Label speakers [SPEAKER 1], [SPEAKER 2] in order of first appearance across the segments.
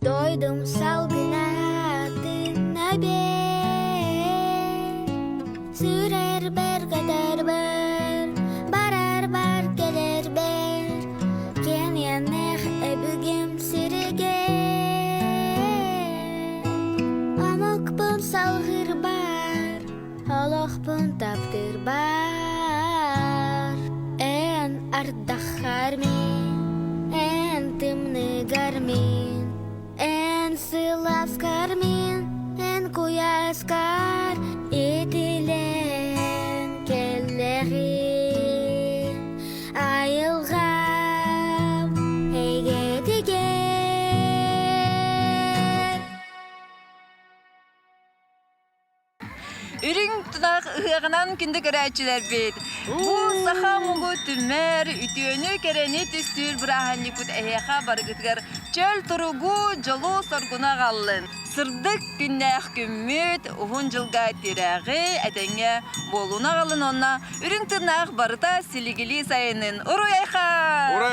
[SPEAKER 1] Doydum salgınatın haber. Sürer ber kadar ber, barar bar gelir ber. Ken yanık ebügüm sürüger. Amok bun salgır bar, halok bun taptır bar. En ardakar min, en timni garmin. En sılaskar min, en kuyaskar itilen kellerin ayılgam heyge diger.
[SPEAKER 2] Үрүң тунак ыгынан күндө көрәчилер бит. Бу саха мугу түмер үтүөнү керени түстүр браханникут эхеха баргытгар чөл туругу жолу соргуна галлын. Сырдык күннәх күммүт ухун жылга тирәгы әтәңе болуна галын онна үрүң тунак барыта силигили сайынын. Уруяйха!
[SPEAKER 3] Ура,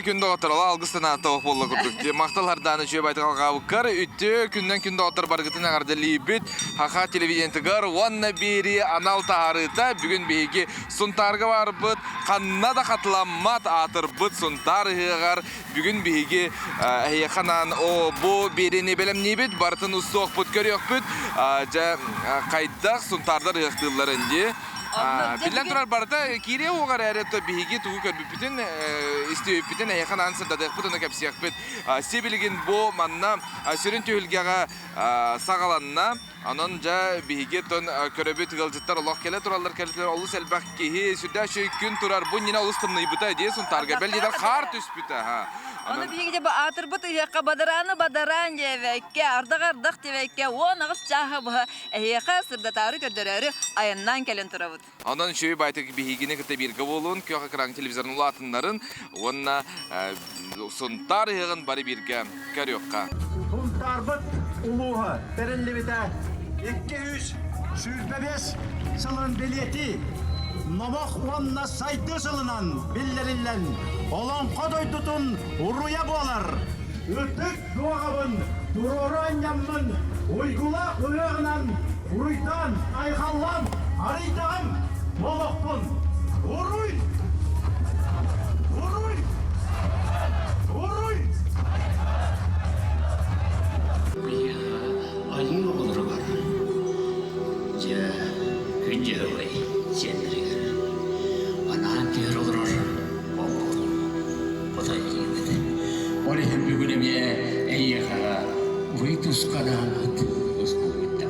[SPEAKER 3] күндө отурала алгыстан атып болла курдук. Макталардан жөп айтып калгабыккар үттү күндөн күндө отур баргытына гардалибит. Хаха телевидениятыгар ванна бери анал таарыта бүгүн беги сунтарга барбыт. Канна да катламат атырбыт сунтарыгар бүгүн беги ханан о бу берени белем небит бартын устук көрөкпүт. Жа кайдак сунтардар ыктыларынды. Билен турар барда кире оғар әретті бейге туғы көрбіппітін, істеуіппітін әйеқан ансыр дадықпыт, оны кәпсияқпыт. Себілген бұ манна сүрін түйілгеға сағаланна, анын жа бейге тон көрөбі тұғылжыттар олақ келе туралар кәлітер олыс әлбәқ кейі, сүрді шөй күн турар, бұн нина олыс тымны бұта дейсін тарға, бәлдедер қар түспіті.
[SPEAKER 2] Onu bir de atırбыт ияққа бадаран жевекке, ардақ жевекке, он ағыз жағы бұға ияққа сырдатары көрдірері айыннан келін тұрабыд.
[SPEAKER 3] Ondan şöyle baytık bir higine kıta bir gavulun, köy ekran televizyonun ulatınların, onunla suntar yığın bari bir gam körüyokka.
[SPEAKER 4] Suntarbıt uluğu, terilli bite, 200 sılın bileti, Nomok uanna saytı sılınan billerillen, olan kodoy tutun uruya boğalar. Ütük duağabın, dururan yammın, uygula uyağınan, uruytan, ayhallam, arıytan, molokpun, uruy! Uruy! Uruy!
[SPEAKER 5] Ayın oğulları var. Hünce hövay, sendiriger. Ana diğer olur. O da iyi dedi. Oraya hem bir günümye eyyeha. Burayı tuskana anlat. Tusko bitti.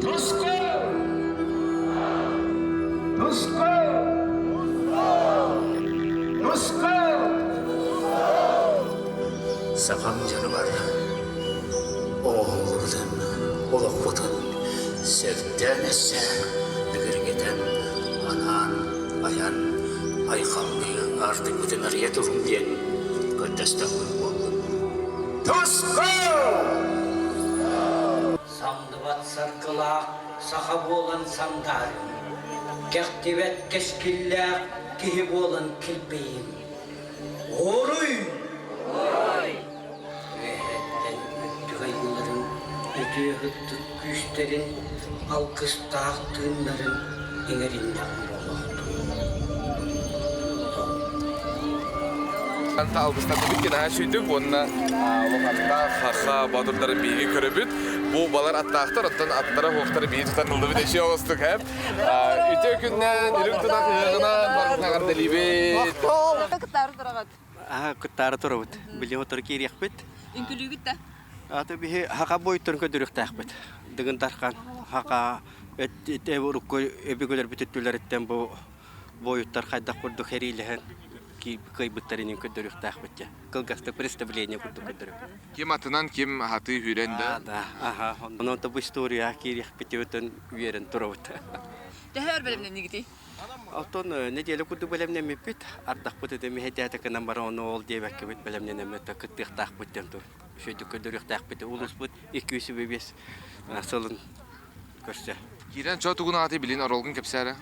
[SPEAKER 5] Tusko! Tusko! Tusko! Sakam canı var. Oğulurdan, olakbıdan, sevden esse, nügergeden, anan, ayan, aykallığı, artık bütün araya durum diyen, göndestekli oldu. Tusko! Sandıvat sarkılak, sahab olan sandar, kektivet keskillak, kihib olan kilbeyim. Oruy! Oruy! Hayvanların ötüye hıttık güçlerin, alkış dağıttığınların inerinden oldu.
[SPEAKER 3] Anta algıstanda bitken ha şüydük, onunla vakanda xaqa badurların bilgi köröbüt. Bu balar attağıtır, ondan atlara hoqtara bilgi tutanıldı bir de şey olstuk hep. Üte günden, ürün tutak yığınan, barıtına gardalibet.
[SPEAKER 2] Kıtları duragat.
[SPEAKER 6] Kıtları durabıt. Bilin otur ki riyakbet.
[SPEAKER 2] Ünkülüğü bitti.
[SPEAKER 6] Ata bir haka boyutun ködürük takbet. Dığın tarkan haka ev urukku ebigeler bütüttüler etten bu boyutlar kaydak kurduk heriylehen ki kaybıtlarının ködürük takbet ya. Kılgasta представление kurduk ködürük.
[SPEAKER 3] Kim atından kim hatı hürendi?
[SPEAKER 6] Aha. Onun da bu istoriya ki riyakbeti ötün üyerin durabıt.
[SPEAKER 2] Her bölümden ne gitti?
[SPEAKER 6] Alton ne diyelim kurdu bölümden mepit. Ardak bu da mehediyata kana marano ol diye beklemek bölümden mepit. Kıttık takbetten dur. Şöyle ködürük takbeti ulus bud 200 bebes nasılın görse.
[SPEAKER 3] Kiren çoğu tuğun atı bilin arolgun kepsere.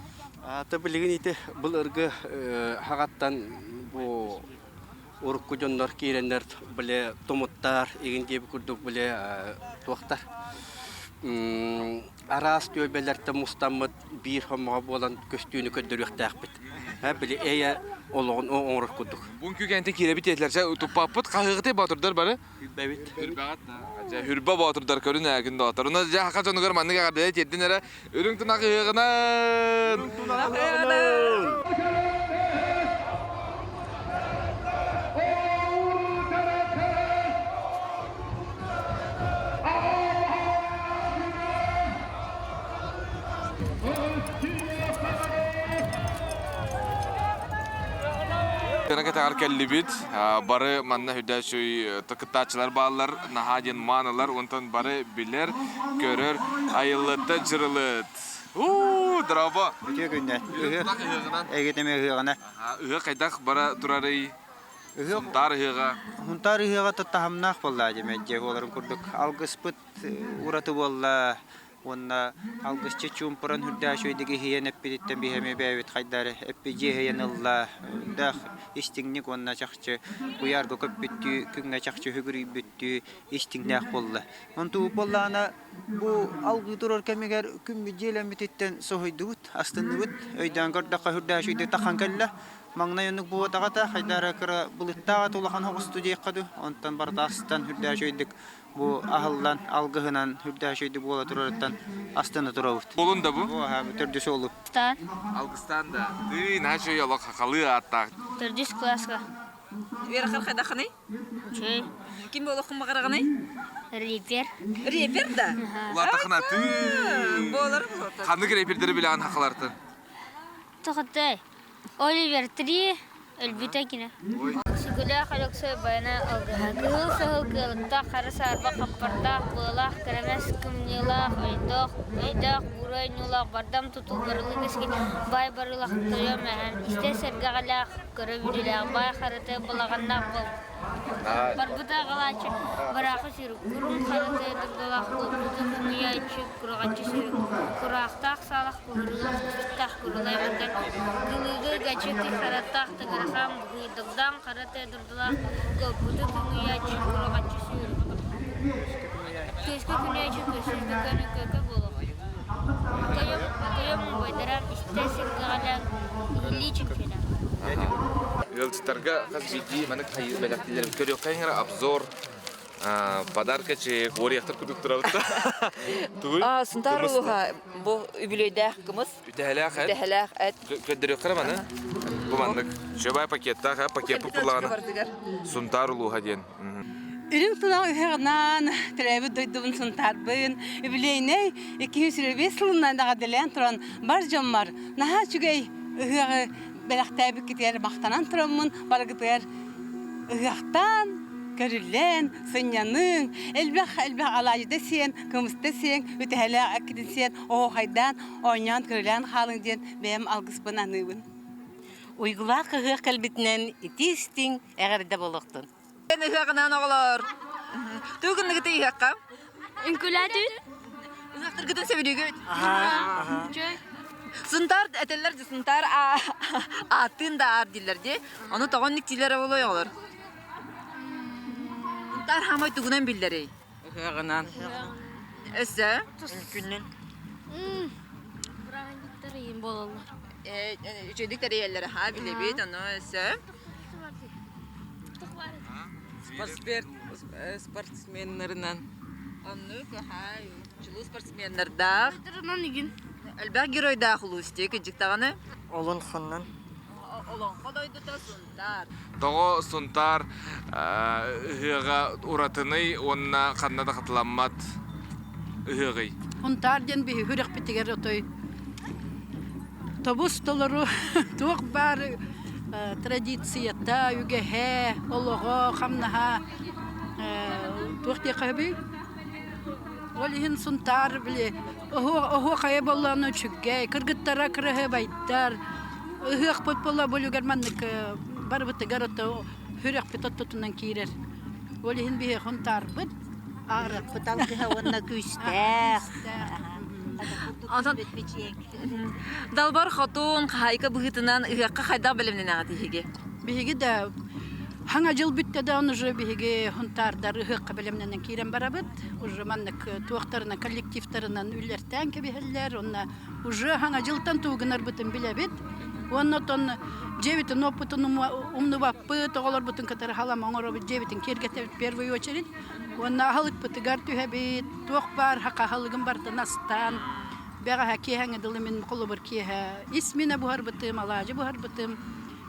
[SPEAKER 6] Ata bilgin ite bul ırgı hagattan bu урукку жоннор киреннер биле томуттар игинде курдук биле туактар. Арас төбелерте мустаммыт бир хамга болан көстүүнү көддөрүктәкбит. Биле эя олоғын оңырық күдік.
[SPEAKER 3] Бұн күйгенте керебет етілерше ұтуппаппыт қағығыте батырдар бары?
[SPEAKER 6] Хүрбәбет.
[SPEAKER 3] Хүрбә батырдар көрін әгінді атыр. Оны жа хақа жоны көрманны қағарды еттен әрі үрің тұна қағығынан. Тенеке тагар келлибит, бары манна хүдә шуй тыкыттачылар баллар, нахаден маналар, онтан бары билер, көрөр, айыллыты жырылыт. Драба.
[SPEAKER 6] Өтө күндә. Эгетеме гына.
[SPEAKER 3] Ыгы кайдак бара турары. Сунтар ыгыга.
[SPEAKER 6] Хунтар ыгыга таттахамнах болла деме, жеголарын күрдүк. Алгыспыт ураты болла. Онна алгысчы чумпыран хүрдә шойдыгы хиен эппиттен бихеме бәвит кайдары эппиже хиенылла да истиңник онна чакчы буярга көп бүттү күнгә чакчы хүгүри бүттү истиңнак болла. Онту боллана бу алгы турар кемегер күнгө желемиттен сойдут астыныбыт өйдән гордакка хүрдә шойды тахан келла маңнайынык бу тагата кайдары кыра булыттага тулахан хогусту жеккаду онтан бардастан хүрдә шойдык бу ахылдан алгыгынан хүрдә шойды була турардан астына турабыт.
[SPEAKER 3] Болунда бу?
[SPEAKER 6] Бу һәм төрдүс олу.
[SPEAKER 1] Стан.
[SPEAKER 3] Алгыстанда. Ды наше ялак хакалы атта.
[SPEAKER 1] Төрдүс класска.
[SPEAKER 2] Верхар қайда қанай?
[SPEAKER 1] Чөй.
[SPEAKER 2] Ким болу құмма қарағанай?
[SPEAKER 1] Репер.
[SPEAKER 2] Репер да?
[SPEAKER 3] Улата хана ты.
[SPEAKER 2] Болар.
[SPEAKER 3] Қанды репердері білеген хакаларды.
[SPEAKER 1] Тоқытай. Оливер 3. Элбита кине. Сигуля халыксы байна алгыга. Кыл сыл кылта қарысы арба қаппардақ, бұлақ, кіремес кімнелақ, айдақ, бурай нулақ, бардам тұтыл барылы кеске бай барылақ түрем әм. Исте сәргағалақ, көрі бүрілақ, бай қарыты бұлағаннақ бұл. Барбыта қалачы, барақы сүйрік, күрін қарыты дұрдылақ, бұлбұты күмейачы, күрағачы сүйрік, күрақтақ салақ, күрілақ, күрттақ, күрілай бұрдан, күлігі гачыты қараттақ, тығырқам, бұйдығдан қарыты дұрдылақ, бұлбұты күмейачы, күрағачы сүйрік. Көзгі күмейачы, көзсізді көні көкі болық. Көйім бойдырам, істе сіргіғалақ, үлі чүкелі.
[SPEAKER 3] Велчитарга хазбиди манак хайыз белактилерим көрөк кайыңра обзор подарка че орияктар күдүк турабытта. Туй.
[SPEAKER 2] Сунтар улуға бұл үбілейдәк кымыз.
[SPEAKER 3] Үтәһләк әт.
[SPEAKER 2] Үтәһләк әт.
[SPEAKER 3] Көдөрөк караманы. Бу мандык. Шөбай пакетта, пакет пупурлаган. Сунтар улуга ден.
[SPEAKER 7] Үрүң тунаа үһэгнан трәбе дойдубун сунтарбын. Үбилейне 205 жылынан дага делен туран бар жоммар. Наха чүгей үһэгэ белактәбе китер мактанан тураммын. Баргытыр үһэхтан көрүлен сыньяның элбэх алайда сен, кымысты сен, үтәһлә акидин сен, о хайдан ойнан көрүлен халың ден бем алгыспын аныбын.
[SPEAKER 8] Уйгула кыгы калбитнен итистин эгерде болоктун.
[SPEAKER 2] Ені үхіғынан оғылар. Түгінні кіті үхіққа?
[SPEAKER 1] Үнкүләді?
[SPEAKER 2] Үхіқтір кіті сөбірегі өт.
[SPEAKER 1] Чөй.
[SPEAKER 2] Сунтар әтелер де сунтар атын да ар дилер де. Оны тоғын ніктилері олай олар. Сунтар хамай түгінен білдері.
[SPEAKER 7] Үһэгнан.
[SPEAKER 2] Өсі?
[SPEAKER 8] Мүмкүннен.
[SPEAKER 1] Бұрағын күттері ем болалар.
[SPEAKER 2] Үшедіктері елері ха біле бейт, оны өсі.
[SPEAKER 7] Спортсменнеринен.
[SPEAKER 2] Оны көхай, жылу спортсменнердақ.
[SPEAKER 1] Тұрынан үгін.
[SPEAKER 2] Әлбәқ геройдақ ұлысты күджіктағаны.
[SPEAKER 8] Олон хоннан.
[SPEAKER 2] Олон қодайды да сунтар.
[SPEAKER 3] Того сунтар ыһыга уратыны онна каннада катламат ыһыгый.
[SPEAKER 9] Хунтар ден би хүрек битигер отой. Тобус толору тук бар традицията югеhe олого хамнаха тук якаби. Олихин сунтар биле ого кая болланы чүггей кыргыттара кырыгы байттар. Ыһык потпола болугар маннык бар битигер ото хүрек битоттунан кирер. Олихин би хунтар бит
[SPEAKER 8] Арык буталгыга онна күстәк.
[SPEAKER 2] Далбар хатун қайка бұғытынан ұяққа қайда білімнен ағады егі?
[SPEAKER 9] биһиги да Хаңа жыл бүтті да он уже биһиги хунтардар ыһык белемнән кирен барабыт. Уже маннык туактарына коллективтарынан үлләртән кебиһелләр. Онна уже хаңа жылтан тугынар бутын билебит. Оннотон жебитин опытын умнубаппы, тоголор бутын катары халам оңоробут жебитин кергете в первую очередь. Онна ахалык бутыгар түһәбит, туак бар, хака халыгын бар тынастан. Бәга хакиһәңе дылымын кулубыр киһә. Исмине бухар бутым, алажы бухар бутым.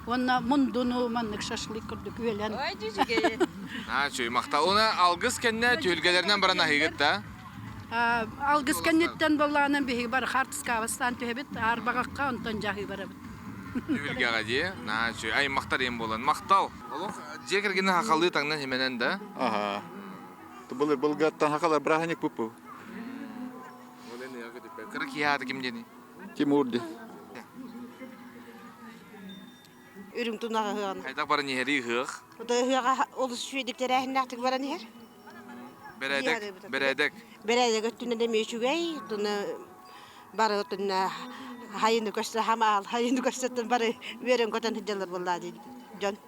[SPEAKER 9] Онна мундуну маннык шашлык күрдүк үлән.
[SPEAKER 2] Ой, жүжіге.
[SPEAKER 3] Чөй мақтал. Оны алгыс кенне төлгелерінен барана хигит та?
[SPEAKER 9] Алгыс кеннеттен боллағынан бейгі бар хартыска авастан түхебет, арбағаққа онтан жағы барабыт.
[SPEAKER 3] Төлгеға де? Чөй, ай мақтар ем болан. Мақтал. Олық, жекергені хақалы таңнан хеменен да?
[SPEAKER 10] Ага. Бұл бұлғаттан хақалар бірағанек бұппу.
[SPEAKER 3] Олені яғы деп. Кірі кияды кімдені?
[SPEAKER 10] Тимурди.
[SPEAKER 8] Үрүң тунага хыган.
[SPEAKER 3] Қайдақ бары нехері ғық?
[SPEAKER 8] Ода хыга олус шүйдіктер әхіннақтық бара нехер?
[SPEAKER 3] Бередек.
[SPEAKER 8] Бередек өттүнен деме үшігей, туны бары өттүнне хайынды көшті хамал, хайынды көштіттен бары верен көтен хыджалар болла дейді. Жон.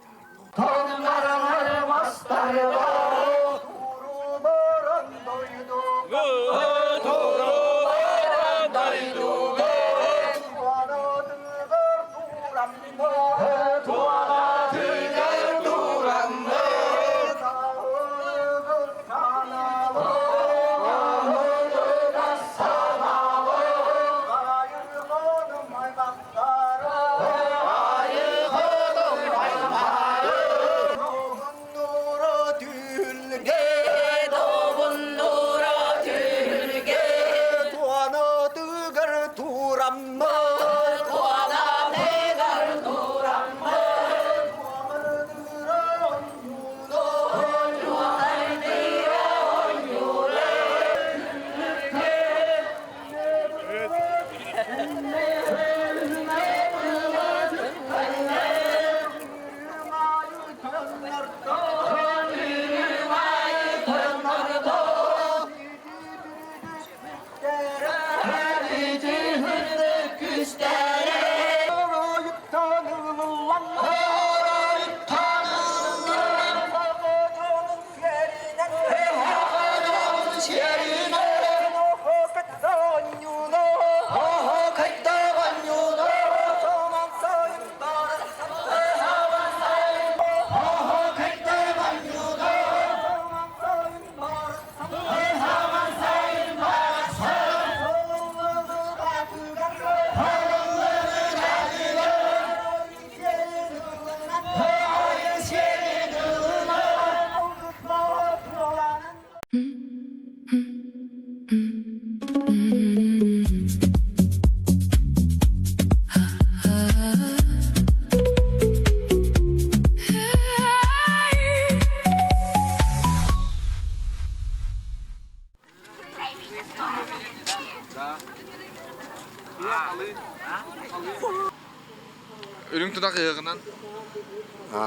[SPEAKER 3] Үрің тұнақ ғығынан?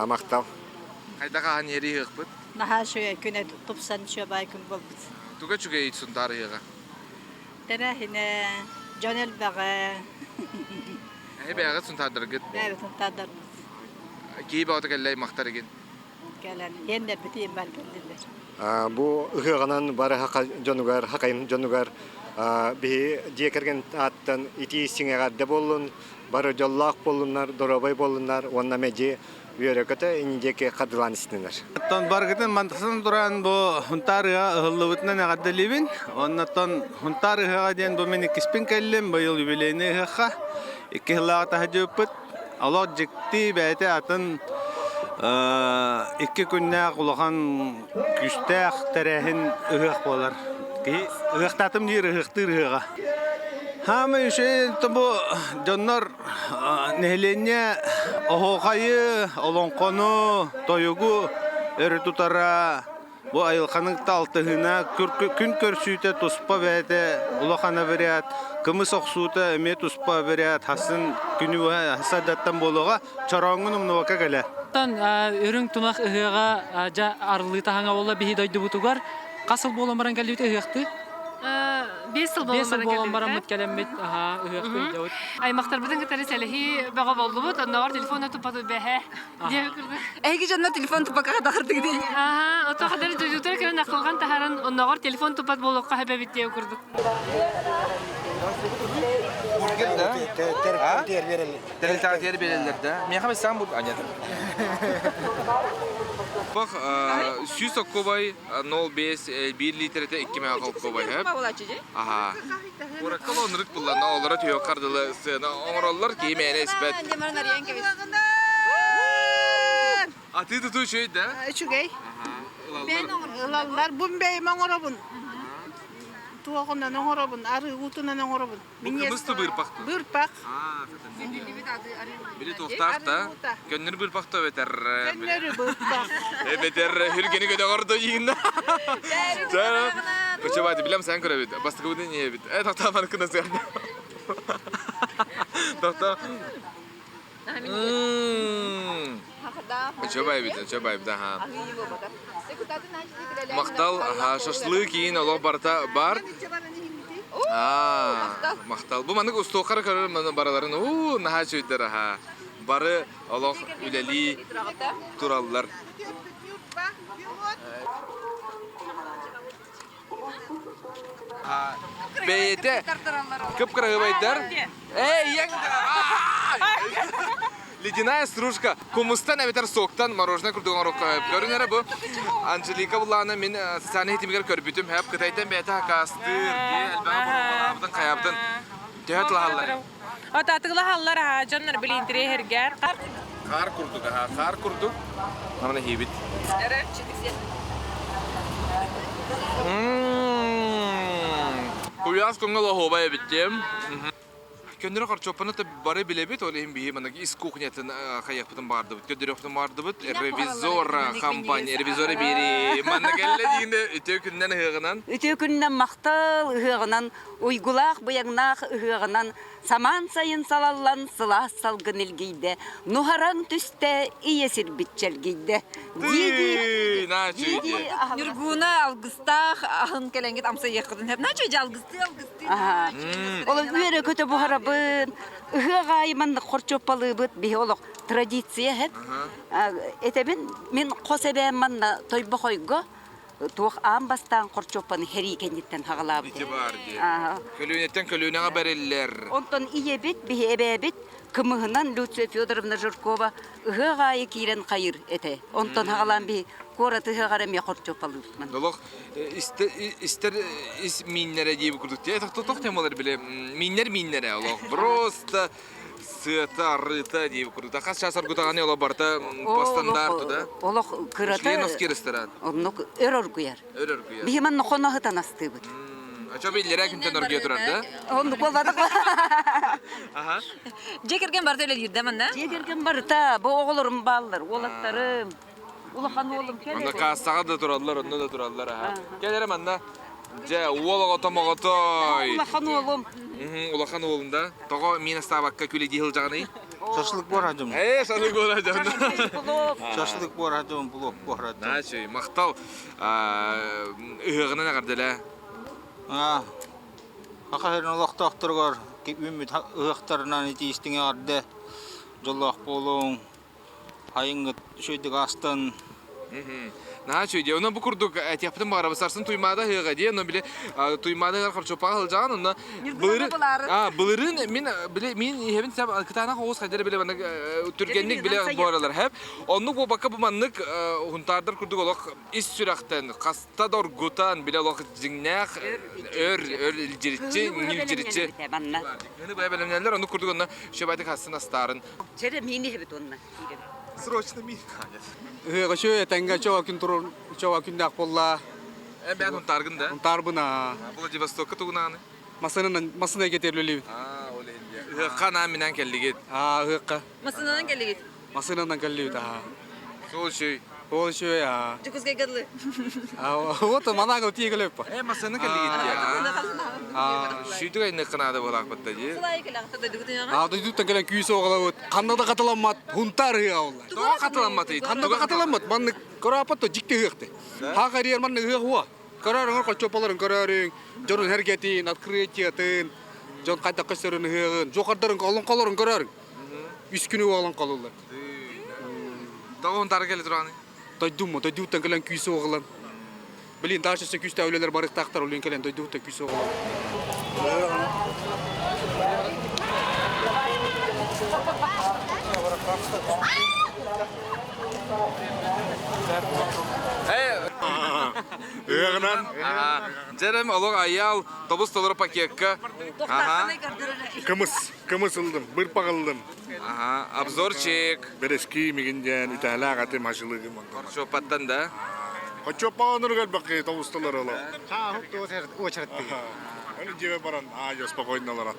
[SPEAKER 10] Мақтал.
[SPEAKER 3] Қайдаға хан ері ғық бұд?
[SPEAKER 8] Наха шөе күне тупсан шөбай күн болбыт.
[SPEAKER 3] Туға чүге ет сұндар ғыға?
[SPEAKER 8] Тәрәхіне жонел бәғі.
[SPEAKER 3] Бәғі сұнтадыр ғыд?
[SPEAKER 8] Бәғі сұнтадыр.
[SPEAKER 3] Кейі бауты кәлі мақтар еген?
[SPEAKER 8] Кәлән, ендер бітейін бар кәлділер.
[SPEAKER 6] Бу ыгыганан бары хака жонугар, хакайын жонугар би жекерген аттан ити сиңегарда болун, бары жоллак болуннар, доробай болуннар, онна межи бүйрөкөтө инжеке кадылан истинер.
[SPEAKER 11] Тон баргытын мантасын туран бу хунтарыга ыллыбытынан агадалибин. Оннотон хунтарыга ден бу мени киспин келлем быйыл юбилейни хакка. 2 жылга тахажыппыт. Алок жекти бәйте атын 2 күннә кулган күстәх тәрәһин ыгык болар. Ыгыктатым дир ыгыктырыга. Хаме үше табу жоннор нехленне охокайы, олонкону, тойугу өрүтутара бу айылканың талтыгына күн көрсүтө туспа бәйте улахана берет. Кымыс оксута эме туспа берет. Хасын күнү хасадаттан болуга чороңун умнука келе.
[SPEAKER 12] Өрүң тунак ыгыга жа арлы тахаңа болла бихи дойду бутугар. Касыл боламаран келбите ыгыкты.
[SPEAKER 9] 5 yıl
[SPEAKER 12] Бес
[SPEAKER 9] болмара
[SPEAKER 12] болған барамыт келемет. Аха, ыгык көйдәүт.
[SPEAKER 9] Аймактар бүтүн кетери селехи бага болдубут. Онногор телефонда тупады бэхэ. Деп кырды.
[SPEAKER 2] Эги жанна телефон тупакка дагырдык ди.
[SPEAKER 9] Ага, ото кадар жужутар керен акылган тахарын онногор телефон тупат болукка хебебит деп кырдык.
[SPEAKER 3] Терел тағатер берелерді. Мен қамай саған бұл анетім. Бақ, сүйіс оққобай 0,5 1 литрді 2 меға қолқобай. Аха. Ораққал онырық бұлланы олары түйе қардылы сыны оңыроллар кеймейіне іспәт. Аты тұту шөйді?
[SPEAKER 8] Чугай. Мен ылалар бумбей моңоробун. Туағынан оңоробун, ары утынан оңоробун.
[SPEAKER 3] Бұқымызды бұрпақты?
[SPEAKER 8] Бұрпақ.
[SPEAKER 3] Білі тоқтақта, көннір бұрпақты өтер.
[SPEAKER 8] Көннері бұрпақ.
[SPEAKER 3] Бетер хүргені көді қорды егінді. Көші байды, білем сән көрі беді. Бастығы бұды не беді. Тоқта маны күнді сәрді. Тоқта. Көші бай беді. Мақтал шашлы кейін олық бар. Мақтал. Бұл маңық ұстуқары көрір бараларын. Наға сөйдер. Бары олық үләли туралылар. Бейте кып-кырағы байдар. Ледяная стружка. Кумустан әбетер соқтан мороженое күрдіған рокқа өп. Көрінері бұл Анжелика бұлағына мен сәне етімігер көрбітім. Әп қытайтан бәйті қастыр. Әлбәға бұрғалабыдың қаябдың. Төхет лағалар.
[SPEAKER 13] Ататығылы халлар жоннар білейіндірі хергер.
[SPEAKER 3] Қар күрдік. Қар күрдік. Намына хейбіт. Кuyas көңіл оғыба әбіттем. Көндірі қарчопыны бары білебет, олейін бейі манағы ис кухнятын қаяқпытын барды бұд. Көндіріқтін барды бұд, ревизор компания, ревизоры бері. Манығы әлі дегенде үтеу күннен ұғығынан?
[SPEAKER 14] Үтеу күннен мақтал ұғығынан, ұйгулақ бұяғнақ ұғығынан, саман сайын салалан сыла салғын үлгейді. Нұхаран түсті иесір бітчел гейді.
[SPEAKER 2] Нұргуна алғыстақ ағын кәләңгет амса еқідін. Начойды алғысты.
[SPEAKER 14] Олы үйері көті бұғара бұд, ұғыға айманды қорчопалы бұд, бей олық традиция әп. Әтебін мен қос әбән манна тойбы қойғы, туық ағын бастан қорчопаны хәрі кәндеттен қағыла бұд.
[SPEAKER 3] Ити бар де. Көлінеттен көлінеға бәрелілер.
[SPEAKER 14] Онтон ие бет, бей әбә бет, кымығынан Люция Федоровна Жиркова ұғыға айы кейрен қайыр әті. Онтон қағылан бей Кораты ғарам яқорчопалы бұдман.
[SPEAKER 3] Долық, істер миннері дейбі күрдік. Тоқ темалар біле, миннер олық. Просто сыта, рыта дейбі күрдік. Қас шасар күтағаны ола барта по стандарту, да?
[SPEAKER 14] Олық кырата...
[SPEAKER 3] Шленовский ресторан.
[SPEAKER 14] Онық өрір күяр. Бейман нұқона ғытан асты бұд.
[SPEAKER 3] Ача бейлері күнтен өрге тұрар, да?
[SPEAKER 14] Онды қоладық.
[SPEAKER 2] Жекерген барды өлі дирді манна?
[SPEAKER 14] Жекерген барыта, бұл оғылырым балылар, олақтарым. Улахан олым келеді.
[SPEAKER 3] Онда қастаға да тұралылар, онда да тұралылар. Келері манна, олық отамаға той.
[SPEAKER 14] Улахан олым.
[SPEAKER 3] Улахан олым да. Тоғы мен астабаққа көлі дейіл жағаны.
[SPEAKER 6] Шашлык бар ажым.
[SPEAKER 3] Шашлык бар ажым.
[SPEAKER 6] Шашлык бар ажым, блок бар ажым.
[SPEAKER 3] Начай, мақтал ұғығынан ағардылы.
[SPEAKER 6] Ақайырын олақты ақтырғар, үміт ұғықтарынан етейістіңе арды. Жолақ болуң, айыңғыт шөйдік астын.
[SPEAKER 3] Наға шөйде, оны бұл күрдік әтияптың бағара басарсын туймада ғыға де, оны біле туймада ғар қарчопаға ғылжаған, оны бұлырын, мен ебін сәп кітағына қоғыз қайдары біле бәнік түргенлік біле бағаралар әп. Оны бұл баққа бұл маңнық ғынтардар күрдік олық ис сүрақтан, қастад орғутан біле олық жіңнәқ, өр үлжерітші, нил жерітші. Оны бұлай бәлемнелер, оны күрдік оны шөбайды қасын астарын.
[SPEAKER 14] Жәрі мені ебет онына.
[SPEAKER 3] Срочно ми.
[SPEAKER 11] Ыга шөе тәңгә чоға күндәк болла.
[SPEAKER 3] Бән ұнтарғын да?
[SPEAKER 11] Ұнтарбына.
[SPEAKER 3] Бұл Владивостокқа туғынағаны?
[SPEAKER 11] Масына кетерлілі.
[SPEAKER 3] Олейді. Ұққа наминан кәлігет?
[SPEAKER 11] Ұққа.
[SPEAKER 2] Масынанан кәлігет?
[SPEAKER 11] Масынанан кәлігет.
[SPEAKER 3] Сол шөй?
[SPEAKER 11] Ол шөе.
[SPEAKER 2] Жүкізге ғыдлы?
[SPEAKER 11] Вот манағы тегіліп па.
[SPEAKER 3] Масына кәлігет я? Шүйдігі айны қынады болақ бұтта де?
[SPEAKER 2] Сылай кәліғақта дойдығыты яға?
[SPEAKER 11] Дойдықтан кәлін күйісі оғала өт. Қандада қаталамат, ғынтар ғыға олай.
[SPEAKER 3] Тоға қаталамат еді?
[SPEAKER 11] Қандада қаталамат, манны көрапатты жікті ғықты. Хақар ер манны ғыға хуа. Kararın koçopaların kararın. Jonun hergetin, открытиятын, жон кайда кысырын хыгын, жокардарын колон колорун карарın. 3 күнү алан калылар.
[SPEAKER 3] Тагын тары келе турганы.
[SPEAKER 11] Тойдуттан келен күйсө оглан. Билин дашысы күстө өлелер бар тактар олен келен тойдуттан күйсө оглан.
[SPEAKER 3] Ыгынан. Жерем олог аял тобус толор пакетка.
[SPEAKER 10] Кымыс ылдым, бір пағылдым.
[SPEAKER 3] Обзорчик.
[SPEAKER 10] Берески мегенден үтәлі ағаты машылығы.
[SPEAKER 3] Шопаттан да.
[SPEAKER 10] Қочоп пағыныр гәл бақы тобустылар ола.
[SPEAKER 6] очередь.
[SPEAKER 10] Оны жебе баран, спокойналар ат.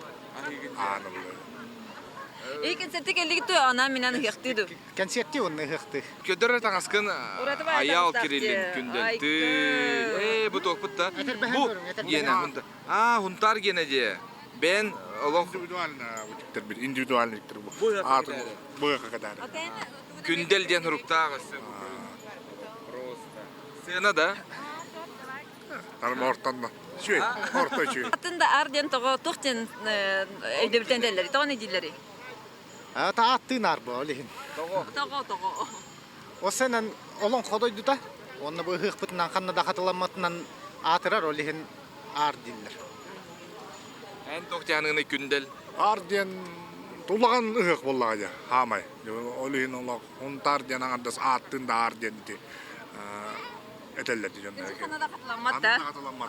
[SPEAKER 2] Эйкен сәтті келдігі той ана менен ұяқтыды.
[SPEAKER 6] Концерти онны хықты.
[SPEAKER 3] Көдөрө таңаскын аял кирилин күндөлтү. Бу токпутта. Бу гена хунта. Хунтар гена же. Ben олох
[SPEAKER 10] индивидуальный бу. Буга кадар.
[SPEAKER 3] Күндел ден хуруктагы. Сена да.
[SPEAKER 10] Тарма ортанна. Шүй, орта шүй.
[SPEAKER 2] Атында арден тоғы тоқтен өйдөбілтен дәлері, тоғын еділері?
[SPEAKER 6] Тааттын арбы олейін.
[SPEAKER 2] Тоғы.
[SPEAKER 6] Осынан олон қодойды да, оны бұл хықпытынан қаннада қатыламатынан атырар олейін ардиллер.
[SPEAKER 3] Ән тоқтяныңны күндел.
[SPEAKER 10] Арден тулаған ұғық боллаға ja, хамай. Олейін олақ, онтар ден аңардас аттында арден де. Этелләди жонда.
[SPEAKER 2] Қанада қатыламат да?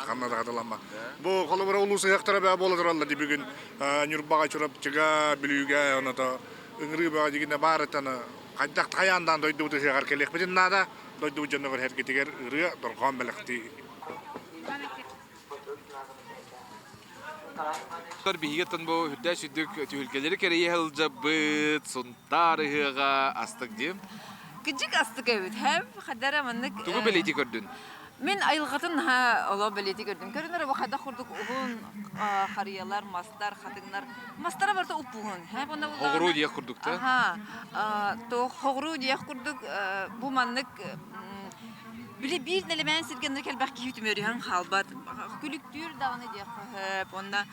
[SPEAKER 10] Қанада қатыламат. Бұл қолы бір ұлысы яқтара бә болы тұралды де бүгін нүрбаға чұрап чыға білуге, оны да үңірі бәға дегенде бар етіні қайдақ таяңдан дойды бұты қағар келек бітін нада, дойды бұты жонда бір әркетігер үрі тұрған бәліқті.
[SPEAKER 3] Бігеттен бұл хүрдә сүдік түйілкелері керейе ғылжабыт, сұнтары ғыға астық дем.
[SPEAKER 2] Күджік астық өйт, әп, қадара маннық...
[SPEAKER 3] Туғы бәлейті көрдің?
[SPEAKER 2] Мен айылғатын ола бәлейті көрдім. Көрінер бұл қайда құрдық ұғын қариялар, мастар, қатыңлар. Мастара барда ұп бұғын.
[SPEAKER 3] Хоғыру дейек құрдық та?
[SPEAKER 2] Хоғыру дейек құрдық. Бұл маннық... Біле бір нәлемән сіргендер кәлбәқ кейтім өріған қалбат. Күліктүйір дағыны дейек қөп. Онда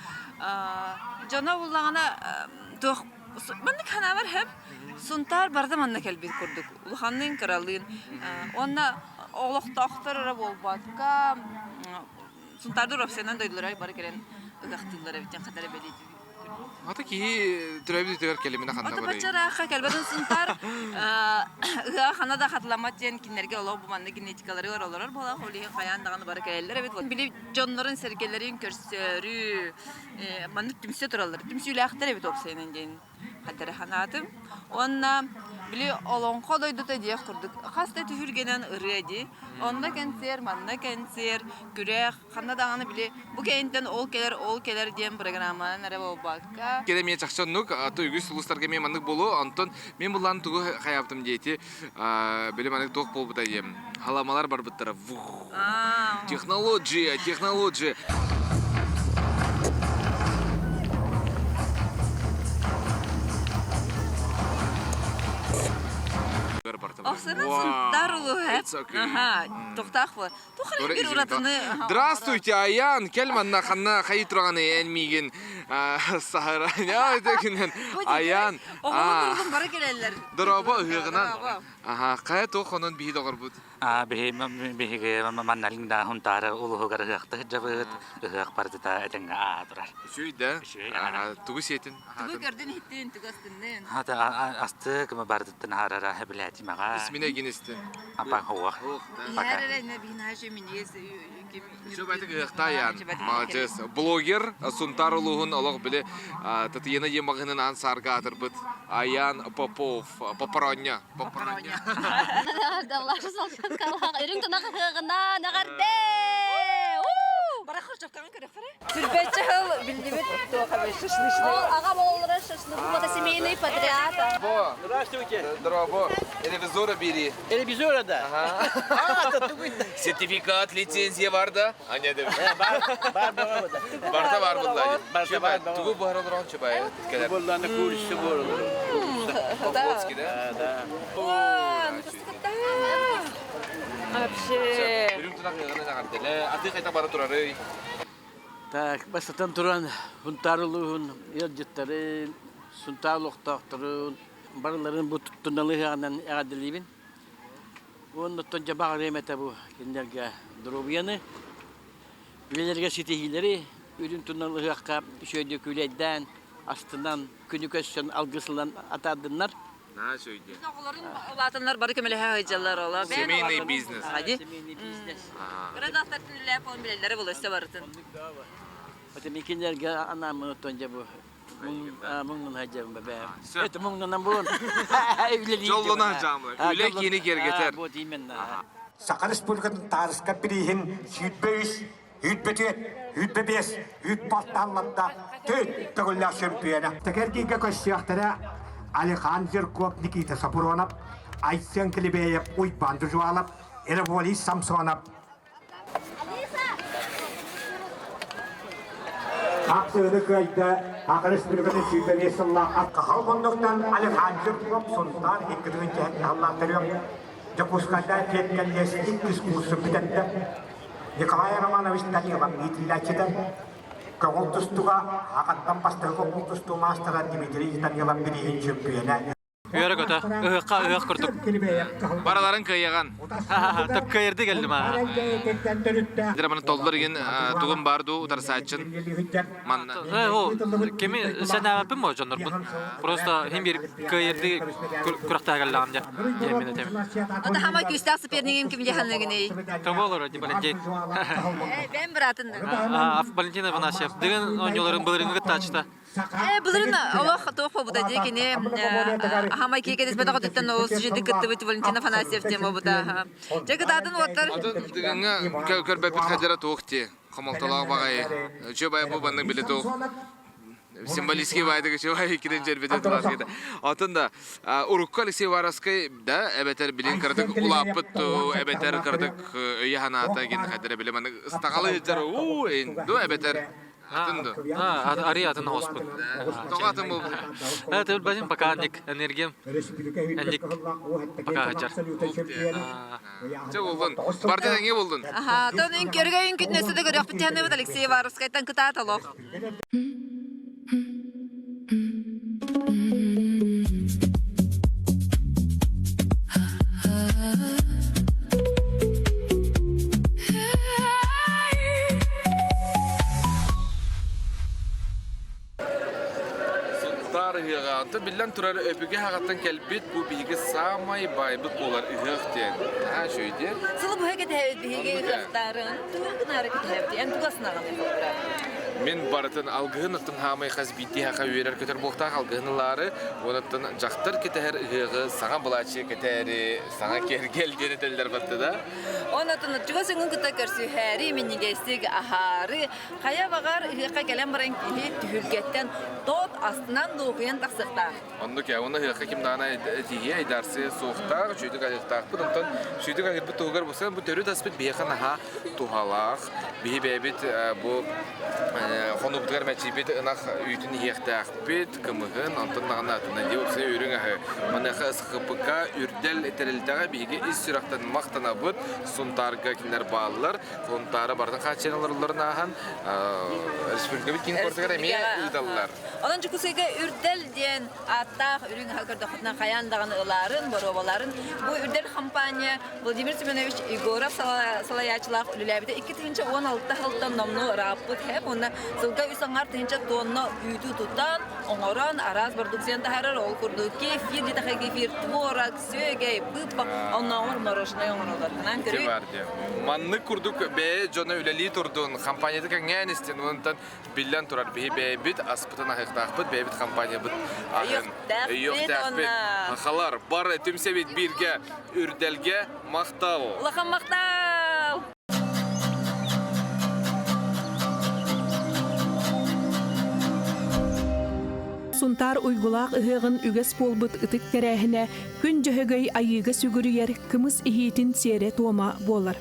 [SPEAKER 2] жана ұлағына тоқ... Маннық хана бар әп. Сунтар барда манна кәлбет көрдік. Улханның қаралын. Онна оғлықтақтар болбатқа. Сунтарды ұрапсайынан дойдылар бары керен ұғақтылар әбіттен қатары бәлейді.
[SPEAKER 3] Ата кейі түрәбді төгер кәлеміне қанда
[SPEAKER 2] Ата
[SPEAKER 3] барай?
[SPEAKER 2] бачара ақа кәлбетін сунтар ұға қана да қатыламат ден кенлерге олау бұманды генетикалары бар олар бола қолиғын қаяндағаны бары кәлелер әбет. Білі жонларын сәргелерін көрсөрі маннық түмсе тұралар. Түмсейлі ақтар әбет опсайынан дейін. Қатары қанатым. Онна білі олонқо дойдыта дия құрдық. Қастай түхіргенен ұрыяды. Онна кәнсер, манна кәнсер, күрек, қандадағаны білі. Бұл кәйінтен ол келер дейін программанын әрі бол баққа.
[SPEAKER 3] Кеде мен чақшаннық, түйгіз ұлыстарға мен маңдық болу, антон мен бұлланы түгі қаяптым дейті. Білі маңдық тоқ бол бұта дейім. Халамалар бар бұттара. Технология.
[SPEAKER 2] Оқсынан сунтар ұлы әп. Тоқтақ бұл. Тоқырын бір ұратыны.
[SPEAKER 3] Здравствуйте, Аян. Кәлманна қанна қайы тұрғаны әнмейген сағыра. Аян.
[SPEAKER 2] Оғылын ұрғын бары келелер.
[SPEAKER 3] Дұрабы ұғынан. Қая тоқ оның бейді оғыр бұд?
[SPEAKER 15] Бейге манналыңда хунтары ұлығығыр ұғықты жабыд, ұғық бардыда әтіңі атырар.
[SPEAKER 3] Шүйді? Түгі сетін?
[SPEAKER 2] Түгі көрден хеттен, түгі астыннен.
[SPEAKER 15] Асты кімі бардыттын арара әбіләті маға.
[SPEAKER 3] Исміне генесті?
[SPEAKER 15] Апан хуақ.
[SPEAKER 2] Әрәрәйні бейін әжі мен есі.
[SPEAKER 3] Şu baytık ıhtayan, malcız. Blogger, Suntar Uluğun olaq bile tatiyana yemağının ansarga atırбыт. Ayan Popov, Paparonya.
[SPEAKER 1] Paparonya. Davlaşı salçan kalaq. Ürün tunak hığına nağarde.
[SPEAKER 2] Bara xırçaptan kırıq fara. Türbetçi hıl bildiğimiz toqa bir şaşlışlı.
[SPEAKER 1] Ağam oğulları şaşlı. Bu da семейный подряд.
[SPEAKER 3] Здравствуйте. Здорово. Телевизора бери.
[SPEAKER 6] Телевизора да?
[SPEAKER 3] Сертификат, лицензия var da. Anne de.
[SPEAKER 6] Бар
[SPEAKER 3] Var bunlar. Tugu bu aralar on çabaya.
[SPEAKER 6] Bunların kursu var.
[SPEAKER 3] Polski de.
[SPEAKER 2] Вон,
[SPEAKER 13] Вообще.
[SPEAKER 3] Үрүн тунак ягына нагартеле. Аты кайта бара турары.
[SPEAKER 12] Так, басатан туран хунтарылыгын, елжеттарын, сунтарлыктактарын, барларын бу туттуналыгынан ягадылыбын. Онда тонжа багыремете бу киндерге дробияны. Билерге ситихилери үрүн туналыгакка шөйдө күләйдән астынан күнүкөсөн алгысылан атадыннар.
[SPEAKER 3] На сөйдө.
[SPEAKER 2] Латынлар бары көмеле хайжалар ола.
[SPEAKER 3] Семейный бизнес.
[SPEAKER 2] Хади.
[SPEAKER 12] Семейный бизнес.
[SPEAKER 2] Градастар телефон билеләре булса барытын.
[SPEAKER 12] Вот микинерге анамы тонжа бу. Муңнан хаҗам бабе. Это муңнан бун.
[SPEAKER 3] Жоллона жамлы. Үле кини кергетер.
[SPEAKER 12] Вот именно.
[SPEAKER 4] Сақа Республикатын тарысқа бірейін сүйітбейіс, үйтбебес, үйтбалталлапта төт төгілі шөмпүйені. Тәкергейге көшсіяқтары Алихан Зерков, Никита Сапуронов, Айсен Кілебеев, Уйбан Дужуалов, Эреволий Самсонов. Ақсыны көйді Сақа Республикатын сүйітбебес сыллаққа қағал қондықтан Алихан Зерков сонтар екірген жәнге Аллахтарым. Запуская предколесник дискурсы бітетті. Николай Романович Данилов итілдәчеді. Көңілтұстыға ағаттан бастырғы көңілтұсты мастера Дмитрий Данилов бірейін чемпионы.
[SPEAKER 12] Үйәрі көті, ұйыққа ұйық күрдік.
[SPEAKER 3] Бараларын кайяган.
[SPEAKER 12] Тап кайырды келдім аға.
[SPEAKER 3] Дирабаны толдылар еген туғын барду утар саатчын. Манна.
[SPEAKER 12] Кеми сән әмәппін мо жондар бұн? Просто хем бір кайырды күріқті әгәллағын жа. Емені темен.
[SPEAKER 2] Ода хама күстақ сыпернегем кім жаханлығын ей?
[SPEAKER 12] Табы олар, не Валентин.
[SPEAKER 2] Бен біратынды.
[SPEAKER 12] Валентина Ванасев. Деген ойноларын бұлырыңғы тачта.
[SPEAKER 2] Бұлырын Аллах тоқпа бұда дегені хама кейкен испета қотыттан ол сүжеді күтті бұты Валентина Афанасьев тема бұда. Жекітатын оттар.
[SPEAKER 3] Дегенге көрбәпіт қадера тоқты. Қамалталағы бағай. Чө бай бұл бандың білі тоқ. Символистский байды кеше бай кирен жербеде тұласыйды. Атын да Урукка Алексей Вараскай да әбәтер білін кірдік ұлапыт, әбәтер кірдік өйе ханата ген қадера білім. Стағалы еждері до әбәтер атынды.
[SPEAKER 12] Ари атын хоспын.
[SPEAKER 3] Тоғатын бұл.
[SPEAKER 12] Это бәзін пакарник, энергиям. Энник пакарчар.
[SPEAKER 3] Че болдun? Партияда не болдun?
[SPEAKER 2] Тон үнкерге үнкетнесі де көрек бітені бұд Алексей Варовскайтан күта аталық.
[SPEAKER 3] Anta billan turar öpüge haqattan kelbit bu bilgi samay baybıt olar ıhıqten. Ha şöyle.
[SPEAKER 2] Sılı bu heket hevd bilgi ıhıqtarın tuğun hareket hevdi. En tuğasına ağını yapıra.
[SPEAKER 3] Men baratın algıhın ıhtın hamay xaz bitti haqa verer köter boğta algıhınları onattan jaqtar keter ıhığı sana bulaçı keteri sana kergel dene teller battı da.
[SPEAKER 2] Onatın tuğasının kıta körsü heri minige istig aharı qaya bağar ıhıqa gelen baran kihi tühülgetten tot astından doğuyan taqsıqta.
[SPEAKER 3] Onda ki ona ıhıqa kim dana tiye idarsı soğuqtaq, şöydük ayıqtaq. Bundan şöydük ayıqbı tuğgar bolsa bu törü daspet beyxan ha tuhalaq. Bihi bebit bu Хонуптар мәчибет ынах үйтін ехтақ бет, кымығын, антын нағына атына деп өксе өрің ағы. Манақы ысқыпықа үрдел әтірілтіға бейге із сүрақтан мақтана бұд, сұнтарға кендер балылар, сұнтары бардың қаченаларларын ағын, республика бет кейін көрсіғар әме ұйдалылар.
[SPEAKER 2] Onun çıkısıyla ürdel diyen attaq ürün hakırda xutna qayandağın ıların, borobaların. Bu ürdel kampanya Vladimir Semyonovich Igorov Salayaçılaq ülüləbide 2016 yıldan nomnu rapıt hep onda sılga üsangar tınca tonna üydü tutan onoran araz produksiyonda harar ol kurdu. Kefir dita kefir tvorak söge bıpa onamur maroşna yonalar.
[SPEAKER 3] Ki var diye. Manlı kurduk be jona üleli turdun. Kampanyada kangen isten ondan billan turar be bit aspıtan ahıqtaq bit kampanya bit. Yok taqbit. Haxalar bar tümsebit birge ürdelge maqtal.
[SPEAKER 2] Laqam maqtal.
[SPEAKER 16] Сунтар уйгулақ ыһығын үгес болбыт ытык кәрәһіне күн жөһөгөй айыга сүгүрүер кымыс ихитин сере тома болар.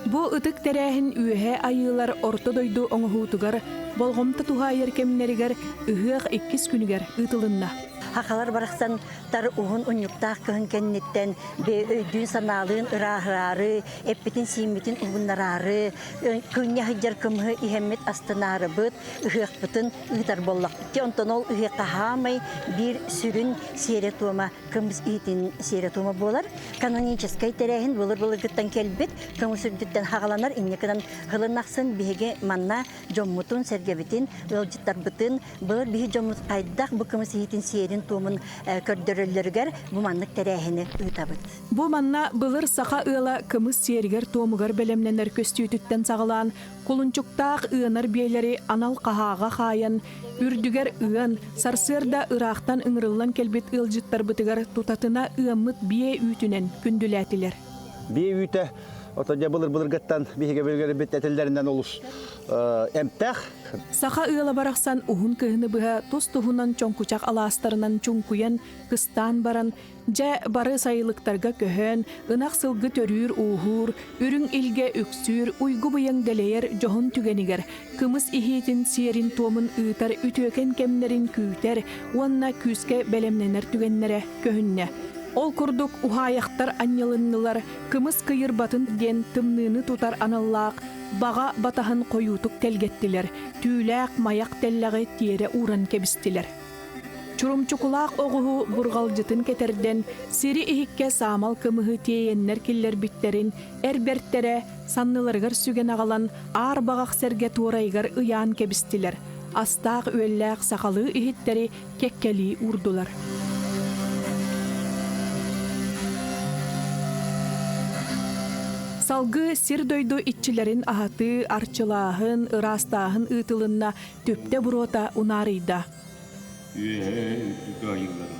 [SPEAKER 16] Бу ытык тәрәһин үһә айылар орто дойду оңһуутугар болгомта тухайыр кемнеригер ыһык 2 күнүгер ытылынна.
[SPEAKER 17] hakalar baraksan tar uhun unyuktaq kıhın kennetten be öydüğün sanalığın ırahırarı, eppetin simitin ubunlararı, kınya hıcar kımhı ihemmet astınarı bıt, ıhıqpıtın ıhtar bollaq. Ki ondan ol ıhıqa hamay bir sürün seyretuma, kımız itin seyretuma bolar. Kanoniçeskay terehin bulur gıttan kelbet, kımız sürdütten hağalanlar innekadan hılınaqsın bihege manna jommutun sergebitin, ılcıttar bıtın, bılır bihi jommut kaydak bu kımız itin seyrin tuğumun kördörüllerger bu manlık terehini ıhtabıt.
[SPEAKER 16] Bu manna bılır saqa ıla kımız seyriger tuğumugar belemnener köstüytütten sağılan, kulunçuktaq ığınar beyleri anal qahağa xayan, ürdüger ığın, sarsırda ıraqtan ıngırıllan kelbet ılcıttar bıtıgar tutatına ığımıt biye ütünen kündülätiler.
[SPEAKER 18] Biye üte, otoca bılır gıttan bihige bölgeri bit etellerinden olus emtaq.
[SPEAKER 16] Saqa ığıla baraqsan uhun kıhını bıha tuz tuhunan çonkuçaq alastarından çunkuyan kıstan baran, ja barı sayılıktarga köhön, ınaq sılgı törür uhur, ürün ilge öksür, uygu bıyan deleyer johun tügeniger, kımız ihitin siyerin tomun ıtar ütöken kemlerin küyter, uanna küske belemnener tügenlere köhünne. Ol kurduk uhayaktar anyalınlılar, kımız kıyır batın den tımnını tutar anallaq, bağa batahın koyutuk telgettiler, tüylaq mayak tellağı tiyere uğran kebistiler. Çurumçukulaq oğuhu burgalcıtın keterden, siri ihikke samal kımıhı tiyeyenler killer bitlerin, erbertlere, sannılargar sügen ağalan, ağır bağaq serge tuğraygar ıyan kebistiler. Astaq öllaq sakalı ihitleri kekkeli urdular. Salgı sir doydu itçilerin ahatı, arçılahın, ırastahın ıtılınna töpte burota unarıyda.
[SPEAKER 5] Gayınlar.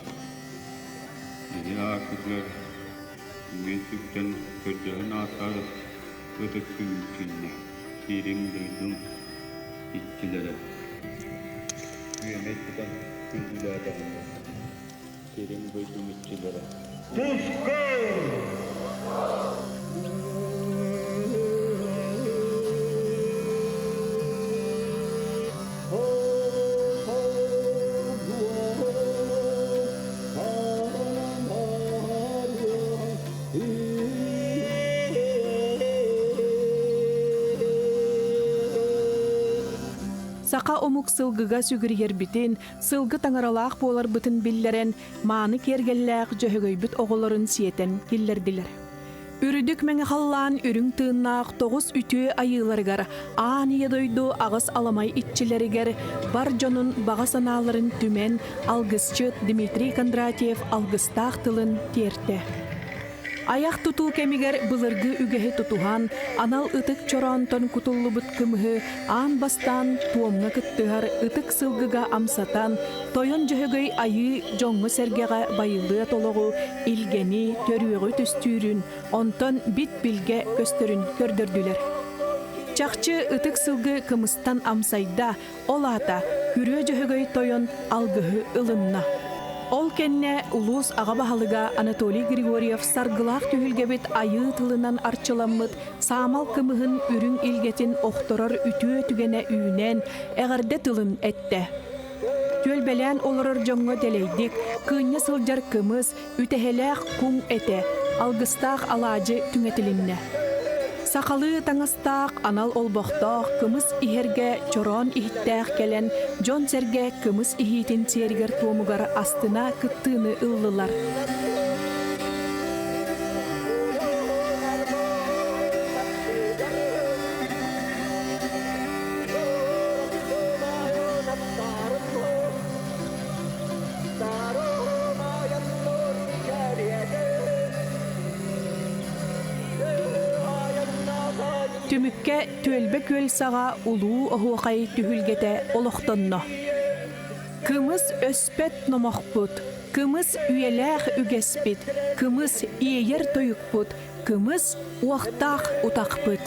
[SPEAKER 5] Akıtlar. Mesut'tan kötüğün atar. Ödük mümkünne. Sirim duydum itçilere. Mesut'tan kündülerden. Sirim duydum itçilere. Düşkün!
[SPEAKER 16] Saqa omuk sılgıga sügürger bitin, sılgı tangaralaq bolar bitin billeren, manı kergellaq jöhögöybüt oğulların siyeten killerdiler. Ürüdük menge hallan ürün tığınnaq 9 ütü ayılargar, aniye doydu ağız alamay itçileriger, bar jonun bağa sanaların tümen, algısçı Dmitri Kondratyev algыстaq tılın tiyerte. Ayak tutu kemiger bılırgı ügehe tutuhan, anal ıtık çoranton kutullu bıt kımıhı, an bastan tuomga kıttıhar ıtık sılgıga amsatan, toyon jöhögöy ayı jongu sergega bayıldığı tologu, ilgeni törüğü tüstürün, onton bit bilge göstörün kördürdüler. Çakçı ıtık sılgı kımıstan amsayda, olata, hürüö jöhögöy toyon algıhı ılınna. Ol kenne ulus ağabahalıga Anatoliy Grigoryev sargılaq tühülgebet ayı tılından arçılamıt, samal kımıhın ürün ilgetin oxtorar ütü tügene üyünen, eğerde tılın ette. Tölbelen olurur jonga deleydik, kınya sılcar kımız, üteheleq kum ete, algыстaq alacı tüngetilinne. Sakalı tangastaq anal olboqtaq kımız iherge çoron ihittaq kelen jon serge kımız ihitin serger tuomugar astına kıttığını ıllılar. Tümükke tölbe köl sağa ulu ohuqay tühülgete oloqtonno. Kımız öspet nomoqput, kımız üyelaq ügespit, kımız iyer toyukput, kımız uaqtaq utaqput.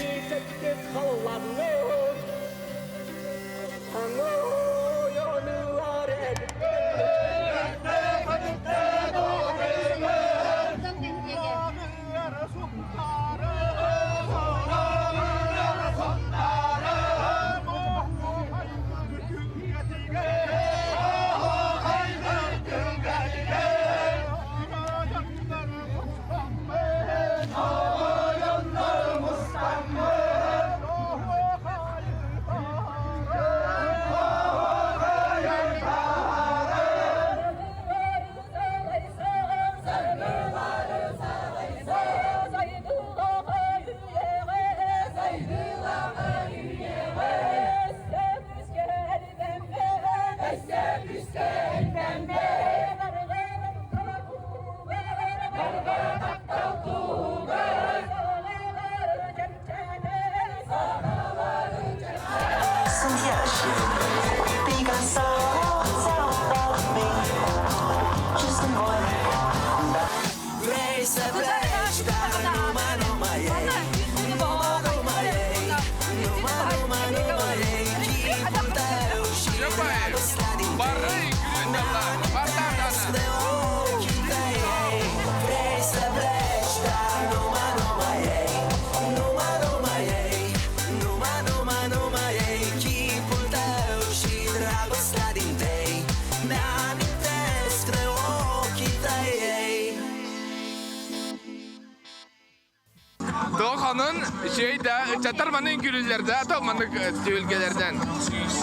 [SPEAKER 3] Şey de çatar manın gülülerde atılmanın tülgelerden.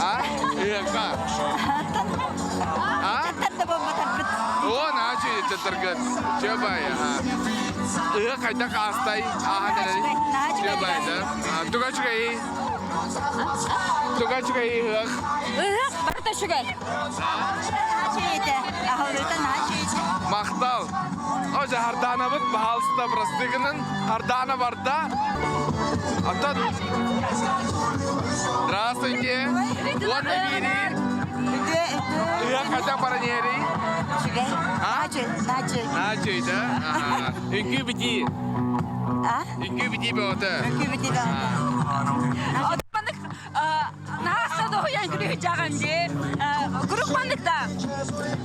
[SPEAKER 3] Ha? Iyaka. Ha? O na şey çatar gıt. Coba ya. Iya kayda kastay. Aha nereli? Coba ya. Tuga çıkayı. Tuga çıkayı.
[SPEAKER 1] Barta şugay.
[SPEAKER 14] Şeyde, ahırda ne şeyde?
[SPEAKER 3] Maktal. O hardana bit bahalsta brastiginin hardana varda. Atan. Здравствуйте. Вот бери. Я хотя парнери. Начи, да? Инки бити. Инки бити беота.
[SPEAKER 14] Nasıl doğuyan gülüyeceğim diye. Grupmanlıkta.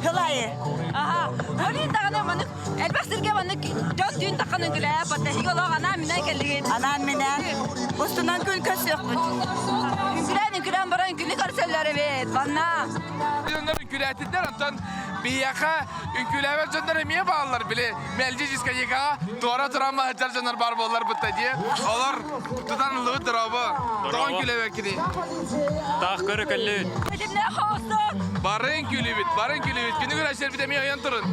[SPEAKER 14] Hılayı. Aha. Öyle dağına banık. Elbasırga banık. Dört düğün takının gülüye. Patahik olarak anam minen geldiğin. Anam minen. Üstünden gül kös yok. Gülen baran gülü karseller evet. Bana.
[SPEAKER 3] Onlar ülkülettiler atan bir yaka ülkülever canlar emiye bağlılar bile. Melci ciska yaka doğra duran mahıcar canlar barbollar bıtta diye. Onlar tutan lığı drabı. Doğan ülkülever kini.
[SPEAKER 12] Dağ körü köllü.
[SPEAKER 14] Ne hoştu.
[SPEAKER 3] Barın külübit, barın külübit. Günü güneşler bir de mi ayan turun.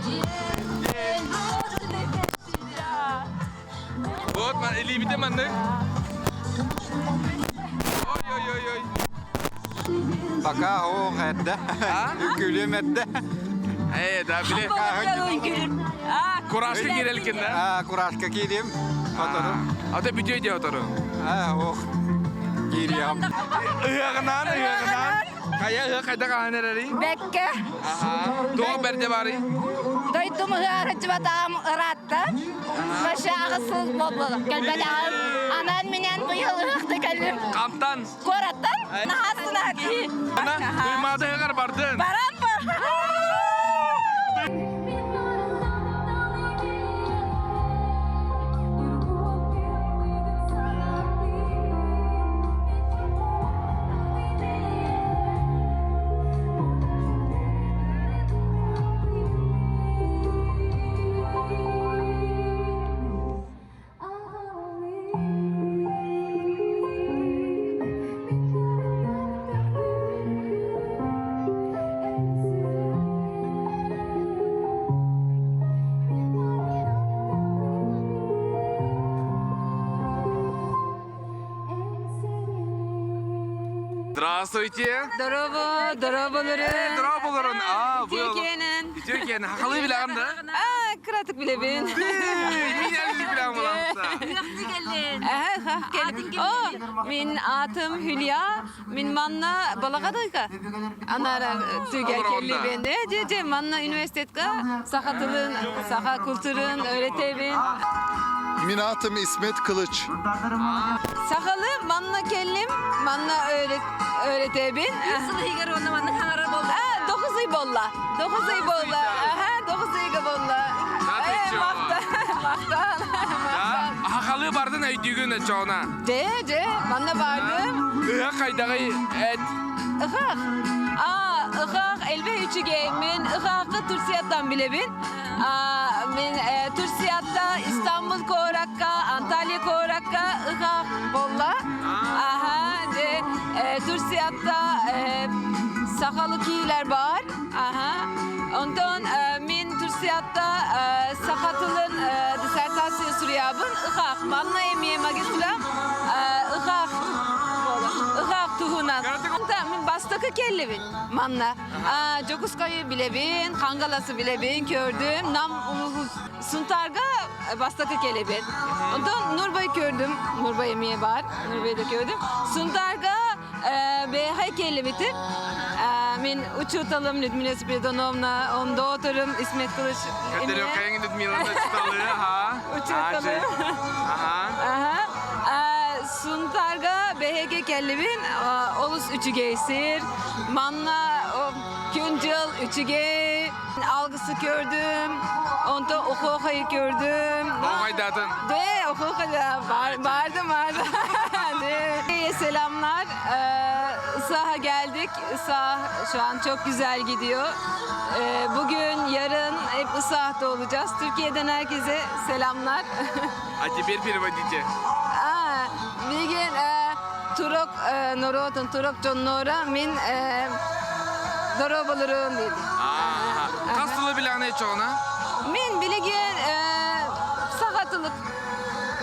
[SPEAKER 3] Bot man eli bir de mandık. Oy oy oy oy.
[SPEAKER 11] Baka o hedde. Gülüm hedde.
[SPEAKER 3] Da bile. Kuraşka girelkinde.
[SPEAKER 11] Kuraşka gireyim. Oturum.
[SPEAKER 3] Ata bitiyor diye oturum.
[SPEAKER 11] O gireyim.
[SPEAKER 3] Iyağınan. Kaya kayda kahanerleri.
[SPEAKER 14] Bekke.
[SPEAKER 3] Doğu berde bari.
[SPEAKER 14] Doydum hıarıcı batam ırattı. Başa ağısız boblu. Gelbeli ağım. Anan minen bu yıl hıktı geldim.
[SPEAKER 3] Kamptan.
[SPEAKER 14] Korattan. Nahasın haki.
[SPEAKER 3] Ana duymada yakar bardın.
[SPEAKER 14] Baran mı?
[SPEAKER 3] Здравствуйте.
[SPEAKER 7] Здорово, здорово.
[SPEAKER 3] Здорово, bu yol.
[SPEAKER 7] Türkiye'nin.
[SPEAKER 3] Türkiye'nin hakalı bile anda.
[SPEAKER 7] Kıratık bile ben.
[SPEAKER 3] Min elli bile anda.
[SPEAKER 14] Yakti geldin.
[SPEAKER 7] Geldim. Min atım Hülya, min manna balakadayka. Anara tügel kelli bende. Cece manna üniversitetka, sahatılın, saha kültürün öğretevin.
[SPEAKER 19] Min atım İsmet Kılıç.
[SPEAKER 7] Sakalı manna kellim, manna öğretevin.
[SPEAKER 14] Yusuf higar onda manna kanara bolda.
[SPEAKER 7] 9 ay bolla. 9 ay bolla. 9 ay bolla. Maktan.
[SPEAKER 3] Hakalı bardın ay düğün çoğuna.
[SPEAKER 7] Ce, manna bardım.
[SPEAKER 3] Iğa kaydağı et.
[SPEAKER 7] Iğaq. Iğaq elbe üçüge. Men Iğaq'ı Türsiyat'tan bilebin. Men Türsiyat'ta İstanbul Korakka, Antalya Korakka, Iğaq bolla. Türsiyat'ta sakalı kiler var. Ondan min Türsiyat'ta sakatılın disertasyon sürüyabın. Iğaq. Manna emiye magistra. Iğaq. Iğaq tuhunan. Min bastakı kellebin. Manna. Jokuskayı bilebin, Kangalası bilebin, gördüm. Nam Suntarga bastakı kelebin. Ondan Nurbay'ı gördüm. Nurbay emiye var. Nurbay'ı da gördüm. Suntarga Behay kellebitir. Min uçutalım Людмила Спиридоновна, onda oturum İsmet Kılıç.
[SPEAKER 3] Kadir yok kayın Людмилa'nın çıtalığı ha.
[SPEAKER 7] Uçutalım. Suntarga BHG kellebin, olus üçü geysir. Manna küncül üçü gey. Algısı gördüm. Onda oku gördüm.
[SPEAKER 3] Okaydatın.
[SPEAKER 7] Oku vardım. Selamlar. Isah'a geldik. Isah şu an çok güzel gidiyor. Bugün, yarın hep Isah'ta olacağız. Türkiye'den herkese selamlar.
[SPEAKER 3] Hadi bir vadide.
[SPEAKER 2] Turok Norotun Turok Jonnora min doro bulurum dedi.
[SPEAKER 3] Kastılı bilen hiç ona?
[SPEAKER 2] Min bilegen sagatılık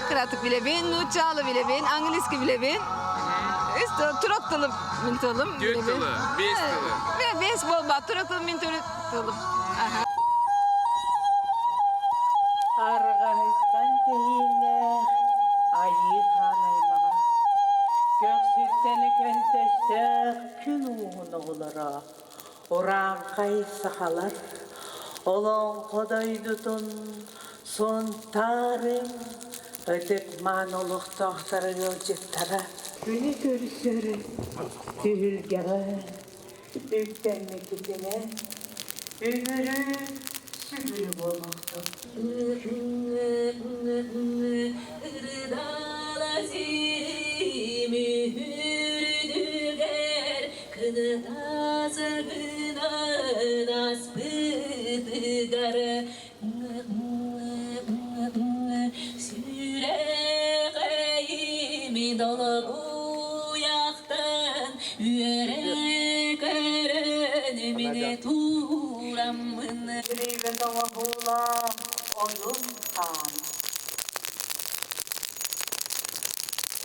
[SPEAKER 2] kıratık bile ben, nuçalı bile ben, Angleski bile ben. Üstü Turok tılım min tılım bile ben.
[SPEAKER 3] Türk tılı, beş tılı.
[SPEAKER 2] Ve beyzbol bat, Turok tılım min tılım.
[SPEAKER 20] Argahıstan tehine ayı hanaymağa göksüsteni könteşte gün uğunu olara oran kay sahalar olan kodaydutun son tarım ödek manoluk tohtarı yolcuttara günü görüşürüz tühülgene ülkenmekine ümürü sübülü olmakta.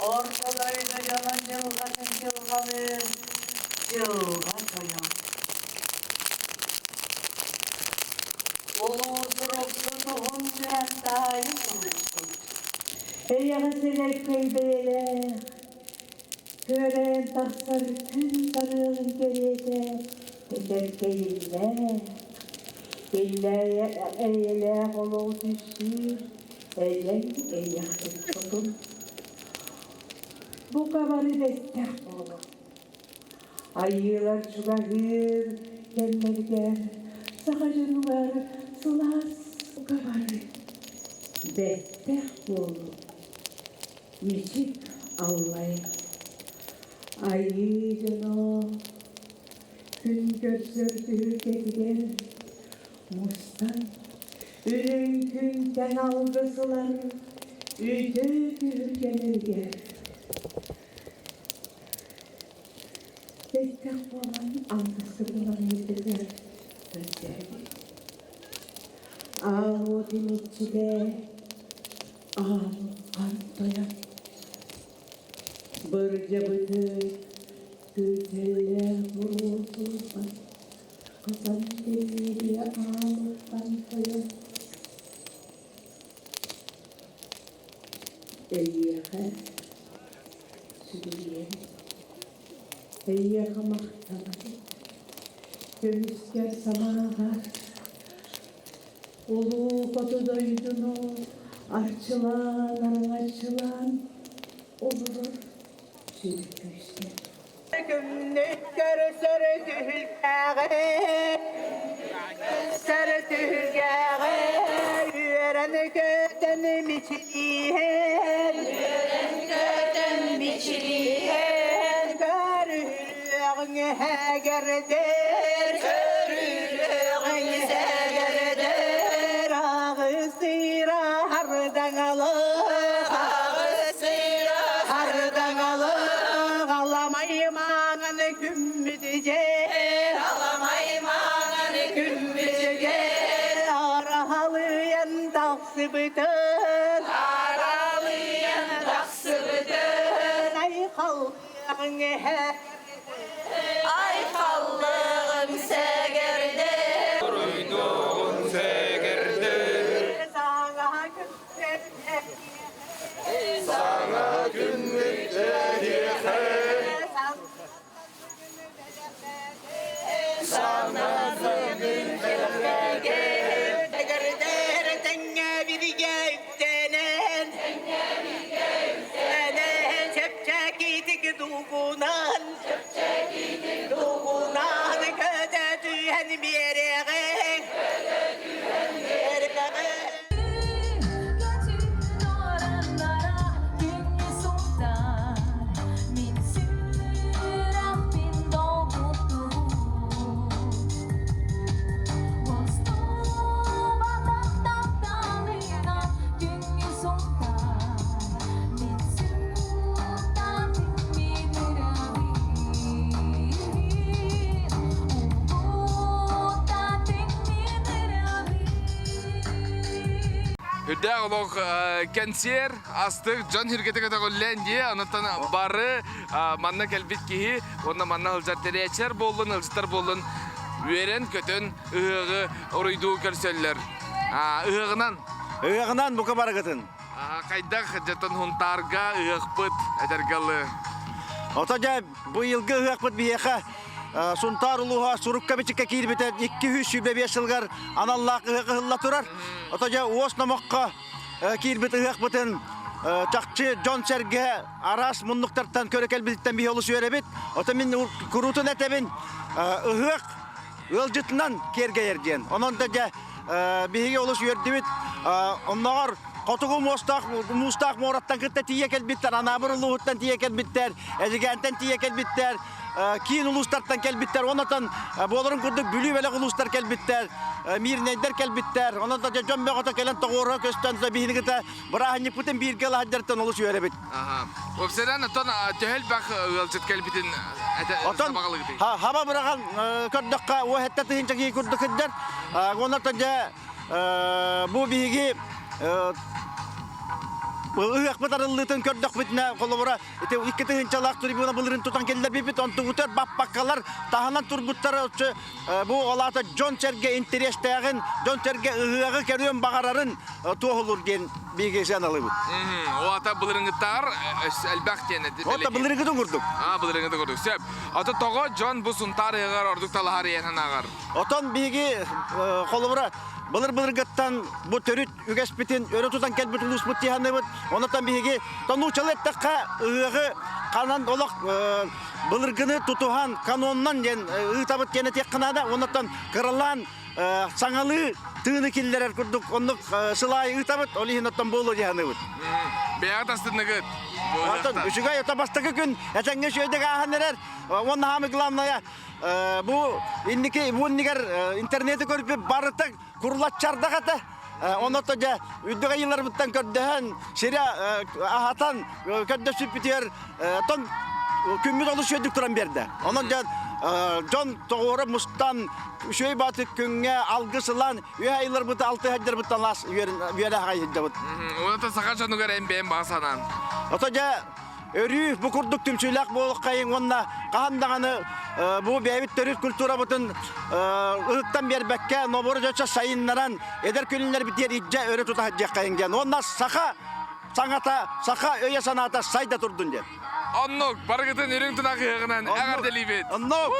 [SPEAKER 20] Ortalarında yalan yılganın yılga toyan. Olu duruksun ruhun biraz daha iyi duruksun. Eyyağı selek köybeyle, gören taksar tüm sarığın geride, eder keyille. İlle eyle olu düştür, eyyağı tutun. Bu kabarı destek olur. Ayılar çugahır, kendiler sağacınlar, sılas bu kabarı destek olur. Müzik Allah'ım. Ayı canım, gün görsürdü dediler, mustan, ürün günden algısılar, üydü gürgenirger. Destek olan algısılar yediler, gözlerdi. Ağudun içinde, ağım kartoya. Bırca bıdık, güzeller vurulsun. Kazan deliye ağım kartoya. Eyyeğe, sürüyen. Eyyeğe mahtalar. Göğüsker samağa. Ulu batı doydunu, arçılan, arçılan. Olur, sürüküyse. Gümlükler sarı tühülgeğe, sarı tühülgeğe, yüren göten biçiliyen, görülüğün hegerder, ağısıyra hardan alır, ağlamayım ananı gümmüdüce, arahalıyan taksı bıdın, ay halkın he. Ay kallığım segerde,
[SPEAKER 3] Uyduğun segerde,
[SPEAKER 20] sana
[SPEAKER 3] günlük cehihe,
[SPEAKER 20] sana zıbın kelege, segerde tenge bir göktenen, çepçek idik doğunan, köte tühen bir yere.
[SPEAKER 21] Min
[SPEAKER 3] Үдә олог кенсер астык жан хиргетеге тагыллен ди, анатан бары манна келбит кихи, онна манна хылжар теречер болын, хылжтар болын. Верен көтөн ыгы оройду көрсөллөр. Ыгынан
[SPEAKER 18] бука барагатын.
[SPEAKER 3] Кайдак жатын хунтарга ыгпыт этергалы.
[SPEAKER 18] Отажа бу йылгы ыгпыт бияха Сунтар улуга сурукка бичикке кирбите 200 жылгар аналлак ыгылла турар. Отажа уос намакка кирбит ыгпытын чакчы Жон Серге арас муннуктартан көрөкел билттен бий олус өребит. Ота мен курутун этебин ыгык ылжытынан керге ерден. Онон да биге олус өрдүбүт. Оннор Котугу мустак мораттан кытта тие келбиттер, анабыр улуһуттан тие келбиттер, эжигентен тие келбиттер, кийин улустардан келбиттер, онотон болорун курдук бүлүү беле улустар келбиттер, мирнейдер келбиттер, онотон жомбегото келен тогура көстөн бихинигите бирахник бутун бирге ладдертен улус өребит.
[SPEAKER 3] Обсеран тон төһөл бак ылжыт келбитин
[SPEAKER 18] сабагалыгы. Хаба бираган көрдөккө уһетте тыгынча курдукдер, онотон бу биги Ыгык батарылытын көрдөх битне колобура ите иккете хинчалак трибуна булырын тутан келдер бит онтугутер баппаккалар таханан турбуттар бу олата Жон Серге интерестеген Жон Серге ыгыгы керүн багарарын тоолур ген бигесен алыбыт.
[SPEAKER 3] Оата булырыңыттар элбак тене.
[SPEAKER 18] Ота булырыңыдын курдук.
[SPEAKER 3] Булырыңыды курдук. Сеп. Ата того Жон бу сунтар ыгар ордук талахар янан агар.
[SPEAKER 18] Отон биги колобура Былыр-былыргаттан bu төрүт үгеспитин өрө тутан келбит улус бут тиһаныбыт. Онотан биги тонучалеттакка ыгы канан олок былыргыны тутухан каноннан ден ытабыт кене тек кынада. Онотан кырылан саңалы тыны киллерер курдук. Ондук сылай ытабыт олихинаттан болу тиһаныбыт.
[SPEAKER 3] Беят астынныгыт.
[SPEAKER 18] Отон үчүгай отабастагы күн этеңге шөйдөгө аханерер. Онна хамы главная bu inniki bu niger interneti görüp barıtak kurulacçarda kata Ondan da üddüğe yıllar bitten kördüğün şeria ahatan kördüğü bitiyor ton kümmüt oluşuyorduk duran bir yerde. Ondan da John Toğura Mustan şöyle batık künge algısılan üye yıllar bitten 6 aydır bitten las üyede hayırda bit.
[SPEAKER 3] Ondan da sakaşan nugar en beğen bağsanan.
[SPEAKER 18] Ondan da örüyüf bu kurduk tümsüylak boğuluk kayın onunla kahandağını bu beyvit törüt kultura butun ıhıktan bir bekke noboru joça sayınlaran eder külünler bitiyer idce öre tutacak kayın gen. Onunla saka sanata, saka öye sanata sayda turdun gen.
[SPEAKER 3] Annok, bargıtın ürün tınakı hığınan eğer deli bit.
[SPEAKER 18] Annok.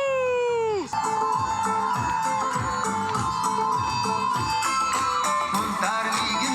[SPEAKER 20] Dar ligin